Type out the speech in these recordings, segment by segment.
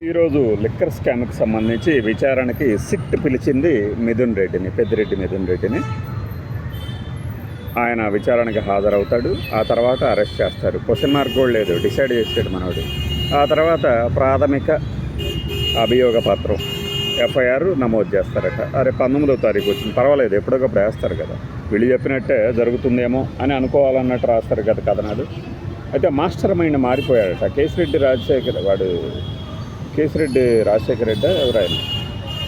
ఈరోజు లిక్కర్ స్కామ్కి సంబంధించి విచారణకి సిట్ పిలిచింది పెద్దిరెడ్డి మిథున్ రెడ్డిని. ఆయన విచారణకి హాజరవుతాడు. ఆ తర్వాత అరెస్ట్ చేస్తారు. క్వశ్చన్ మార్క్ కూడా లేదు, డిసైడ్ చేసాడు మనోడు. ఆ తర్వాత ప్రాథమిక అభియోగ పత్రం ఎఫ్ఐఆర్ నమోదు చేస్తారట. అరే 19వ తారీఖు వచ్చింది, పర్వాలేదు, ఎప్పటికప్పుడు వేస్తారు కదా, వీళ్ళు చెప్పినట్టే జరుగుతుందేమో అని అనుకోవాలన్నట్టు రాస్తారు కదా కథనాలు. అయితే మాస్టర్ మైండ్ మారిపోయాడట. కేసిరెడ్డి రాజశేఖర రెడ్డి ఎవరైనా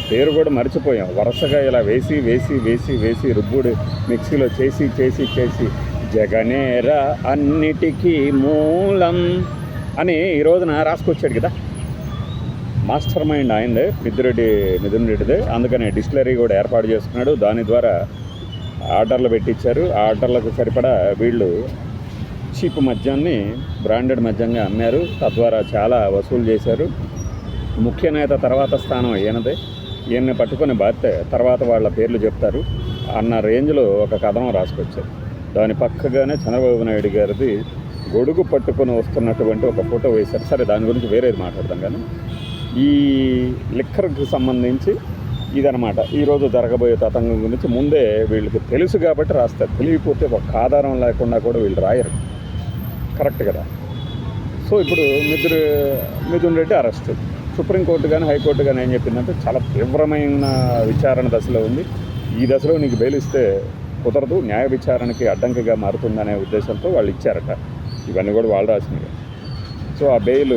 పేరు కూడా మర్చిపోయాం. వరుసగా ఇలా వేసి రుబ్బుడు మిక్సీలో చేసి జగనేరా అన్నిటికీ మూలం అని ఈ రోజున రాసుకొచ్చాడు కదా. మాస్టర్ మైండ్ ఆయనదే, మిథున్ రెడ్డిదే. అందుకని డిస్టిలరీ కూడా ఏర్పాటు చేసుకున్నాడు. దాని ద్వారా ఆర్డర్లు పెట్టించారు. ఆ ఆర్డర్లకు సరిపడా వీళ్ళు చీప్ మద్యాన్ని బ్రాండెడ్ మద్యంగా అమ్మారు. తద్వారా చాలా వసూలు చేశారు. ముఖ్య నేత తర్వాత స్థానం ఈయనదే. ఈయన్ని పట్టుకొని బాధ్యత తర్వాత వాళ్ళ పేర్లు చెప్తారు అన్న రేంజ్లో ఒక కథనం రాసుకొచ్చారు. దాని పక్కగానే చంద్రబాబు నాయుడు గారిది గొడుగు పట్టుకొని వస్తున్నటువంటి ఒక ఫోటో వేశారు. సరే, దాని గురించి వేరేది మాట్లాడదాం. కానీ ఈ లిక్కర్కి సంబంధించి ఇదనమాట ఈరోజు జరగబోయే తతంగం గురించి ముందే వీళ్ళకి తెలుసు కాబట్టి రాస్తారు. తెలియకపోతే ఒక ఆధారం లేకుండా కూడా వీళ్ళు రాయరు. కరెక్ట్ కదా. సో ఇప్పుడు మిథున్ రెడ్డి అరెస్ట్. సుప్రీంకోర్టు కానీ హైకోర్టు కానీ ఏం చెప్పిందంటే చాలా తీవ్రమైన విచారణ దశలో ఉంది. ఈ దశలో నీకు బెయిల్ ఇస్తే కుదరదు, న్యాయ విచారణకి అడ్డంకిగా మారుతుందనే ఉద్దేశంతో వాళ్ళు ఇచ్చారట. ఇవన్నీ కూడా వాళ్ళు రాసినవి. సో ఆ బెయిల్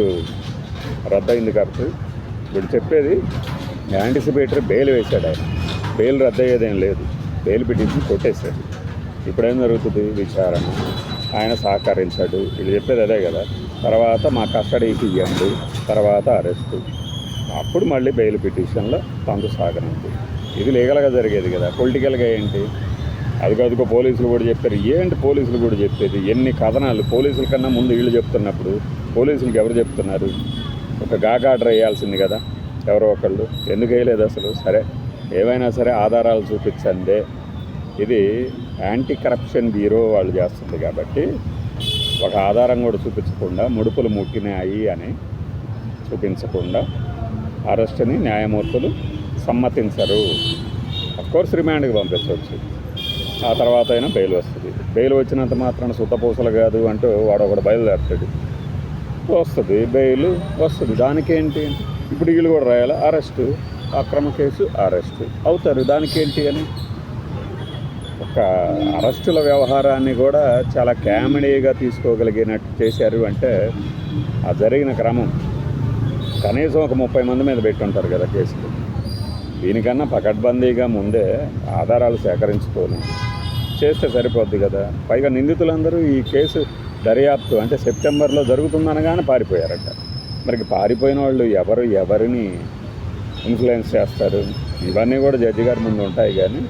రద్దయింది కాబట్టి వీడు చెప్పేది యాంటిసిపేటరీ బెయిల్ వేశాడు. ఆయన బెయిల్ రద్దయ్యేదేం లేదు, బెయిల్ పిటిషన్ కొట్టేశాడు. ఇప్పుడేం జరుగుతుంది? విచారణ. ఆయన సహకరించాడు, వీళ్ళు చెప్పేది అదే కదా. తర్వాత మా కస్టడీకి ఇవ్వండి, తర్వాత అరెస్టు, అప్పుడు మళ్ళీ బెయిల్ పిటిషన్లో తంతు సాగనండి. ఇది లీగల్గా జరిగేది కదా. పొలిటికల్గా ఏంటి? అదిగో పోలీసులు కూడా చెప్పారు. ఏంటి పోలీసులు కూడా చెప్పేది? ఎన్ని కథనాలు! పోలీసుల కన్నా ముందు వీళ్ళు చెప్తున్నప్పుడు పోలీసులకి ఎవరు చెప్తున్నారు? ఒక ఆర్డర్ వేయాల్సింది కదా ఎవరో ఒకళ్ళు. ఎందుకు వేయలేదు అసలు? సరే, ఏమైనా సరే ఆధారాలు చూపించండి. ఇది యాంటీ కరప్షన్ బ్యూరో వాళ్ళు చేస్తుంది కాబట్టి ఒక ఆధారం కూడా చూపించకుండా, ముడుపులు ముట్టినాయి అని చూపించకుండా అరెస్ట్ని న్యాయమూర్తులు సమ్మతించరు. అఫ్కోర్స్ రిమాండ్కి పంపించవచ్చు. ఆ తర్వాత అయినా బెయిల్ వస్తుంది. బెయిల్ వచ్చినంత మాత్రాన సుత్తపూసలు కాదు అంటూ వాడు ఒకడు బయలుదేరుతాడు. వస్తుంది బెయిల్ వస్తుంది. దానికేంటి? ఇప్పుడు వీళ్ళు కూడా రాయాలి అరెస్టు, అక్రమ కేసు అరెస్టు అవుతారు. దానికేంటి అని ఒక అరెస్టుల వ్యవహారాన్ని కూడా చాలా కామెడీగా తీసుకోగలిగినట్టు చేశారు. అంటే ఆ జరిగిన క్రమం కనీసం ఒక 30 మంది మీద పెట్టుంటారు కదా కేసులు. దీనికన్నా పకడ్బందీగా ముందే ఆధారాలు సేకరించుకొని చేస్తే సరిపోద్ది కదా. పైగా నిందితులందరూ ఈ కేసు దర్యాప్తు అంటే సెప్టెంబర్లో జరుగుతుందనగానే పారిపోయారట. మరి పారిపోయిన వాళ్ళు ఎవరిని ఇన్ఫ్లుయెన్స్ చేస్తారు? ఇవన్నీ కూడా జడ్జి గారి ముందు ఉంటాయి. కానీ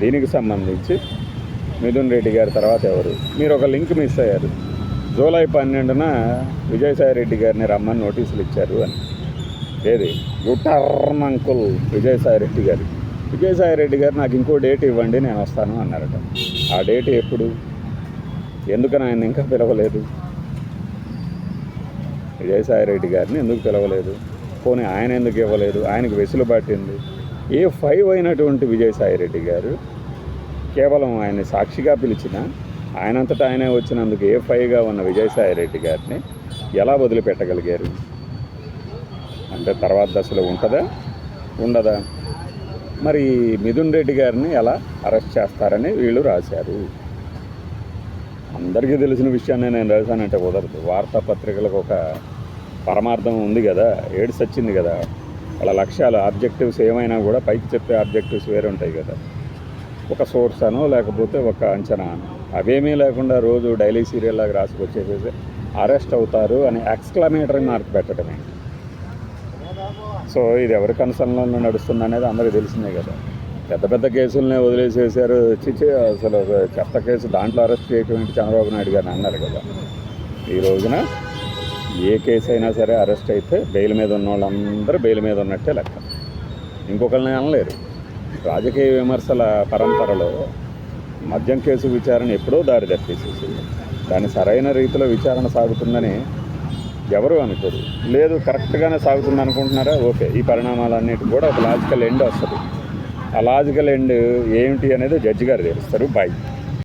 దీనికి సంబంధించి మిథున్ రెడ్డి గారి తర్వాత ఎవరు? మీరు ఒక లింక్ మిస్ అయ్యారు. జూలై 12న విజయసాయి రెడ్డి గారిని రమ్మని నోటీసులు ఇచ్చారు అని. ఏది? యూటర్న్ అంకుల్ విజయసాయి రెడ్డి గారు నాకు ఇంకో డేట్ ఇవ్వండి, నేను వస్తాను అన్నారట. ఆ డేట్ ఎప్పుడు? ఎందుకని ఆయన ఇంకా పిలవలేదు? విజయసాయి రెడ్డి గారిని ఎందుకు పిలవలేదు? పోనీ ఆయన ఎందుకు ఇవ్వలేదు? ఆయనకు వెసులుబాటింది. A5 అయినటువంటి విజయసాయి రెడ్డి గారు కేవలం ఆయన సాక్షిగా పిలిచిన, ఆయనంతటా ఆయనే వచ్చినందుకు A5గా ఉన్న విజయసాయి రెడ్డి గారిని ఎలా వదిలిపెట్టగలిగారు? అంటే తర్వాత దశలో ఉంటుందా ఉండదా? మరి మిథున్ రెడ్డి గారిని ఎలా అరెస్ట్ చేస్తారని వీళ్ళు రాశారు. అందరికీ తెలిసిన విషయాన్ని నేను రాశానంటే కుదరదు. వార్తాపత్రికలకు ఒక పరమార్థం ఉంది కదా, ఎయిడ్స్ వచ్చింది కదా. వాళ్ళ లక్ష్యాలు, ఆబ్జెక్టివ్స్ ఏమైనా కూడా పైకి చెప్పే ఆబ్జెక్టివ్స్ వేరే ఉంటాయి కదా. ఒక సోర్స్ అనో లేకపోతే ఒక అంచనా అనో, అవేమీ లేకుండా రోజు డైలీ సీరియల్ లాగా రాసుకొచ్చేసేసి అరెస్ట్ అవుతారు అని ఎక్స్క్లమేటరీ మార్క్ పెట్టడమే. సో ఇది ఎవరి కన్సర్న్లో నడుస్తుంది అనేది అందరికీ తెలిసిందే కదా. పెద్ద కేసులనే వదిలేసేసారు. అసలు చెత్త కేసు, దాంట్లో అరెస్ట్ చేయటం చంద్రబాబు నాయుడు గారిని అన్నారు కదా. ఈ రోజున ఏ కేసు అయినా సరే అరెస్ట్ అయితే బెయిల్ మీద ఉన్న వాళ్ళందరూ బెయిల్ మీద ఉన్నట్టే లెక్క. ఇంకొకరిని అనలేరు. రాజకీయ విమర్శల పరంపరలో మద్యం కేసు విచారణ ఎప్పుడో దారి తప్పేసేసింది. దాని సరైన రీతిలో విచారణ సాగుతుందని ఎవరు అనుకోరు. లేదు కరెక్ట్గానే సాగుతుంది అనుకుంటున్నారా, ఓకే, ఈ పరిణామాలన్నిటికి కూడా ఒక లాజికల్ ఎండ్ వస్తుంది. ఆ లాజికల్ ఎండ్ ఏమిటి అనేది జడ్జి గారు తెలుస్తారు. బాయ్.